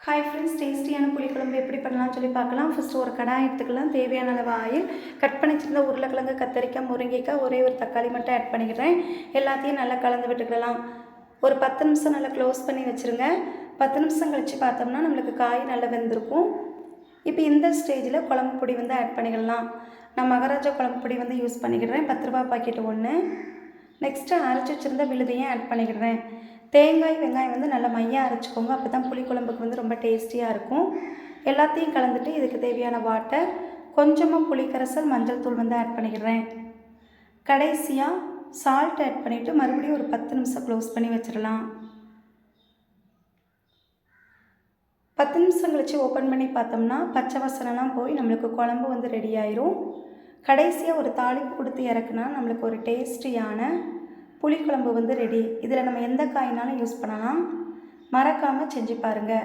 Hi friends, டேஸ்டியான புளிக்குழம்பு எப்படி பண்ணலாம்னு சொல்லி பார்க்கலாம். ஃபஸ்ட்டு ஒரு கடாய் எடுத்துக்கலாம். தேவையான அளவு ஆயில், கட் பண்ணி வச்சிருந்த உருளைக்கிழங்கு, கத்தரிக்காய், முருங்கைக்காய், ஒரே ஒரு தக்காளி மட்டும் ஆட் பண்ணிக்கிறேன். எல்லாத்தையும் நல்லா கலந்து விட்டுக்கலாம். ஒரு 10 நிமிஷம் நல்லா க்ளோஸ் பண்ணி வச்சுருங்க. 10 நிமிஷம் கழித்து பார்த்தோம்னா நம்மளுக்கு காய் நல்லா வெந்திருக்கும். இப்போ இந்த ஸ்டேஜில் குழம்பு பொடி வந்து ஆட் பண்ணிக்கலாம். நான் மகாராஜா குழம்பு பொடி வந்து யூஸ் பண்ணிக்கிறேன். 10 ரூபா பாக்கெட்டு 1. நெக்ஸ்ட்டு அரைச்சி வச்சுருந்த விழுதையும் ஆட் பண்ணிக்கிறேன். தேங்காய், வெங்காயம் வந்து நல்லா மையாக அரைச்சிக்கோங்க. அப்போ தான் புளிக்குழம்புக்கு வந்து ரொம்ப டேஸ்டியாக இருக்கும். எல்லாத்தையும் கலந்துட்டு இதுக்கு தேவையான வாட்டர், கொஞ்சமாக புளிக்கரைசல், மஞ்சள் தூள் வந்து ஆட் பண்ணிக்கிறேன். கடைசியாக சால்ட் ஆட் பண்ணிவிட்டு மறுபடியும் ஒரு 10 நிமிஷம் க்ளோஸ் பண்ணி வச்சிடலாம். 10 நிமிஷம் கழித்து ஓப்பன் பண்ணி பார்த்தோம்னா பச்சை வாசனைலாம் போய் நம்மளுக்கு குழம்பு வந்து ரெடி ஆயிரும். கடைசியாக ஒரு தாளிப்பு கொடுத்து இறக்குனா நம்மளுக்கு ஒரு டேஸ்டியான புளிக்குழம்பு வந்து ரெடி. இதில் நம்ம எந்த காய்னாலும் யூஸ் பண்ணலாம். மறக்காமல் செஞ்சு பாருங்கள்.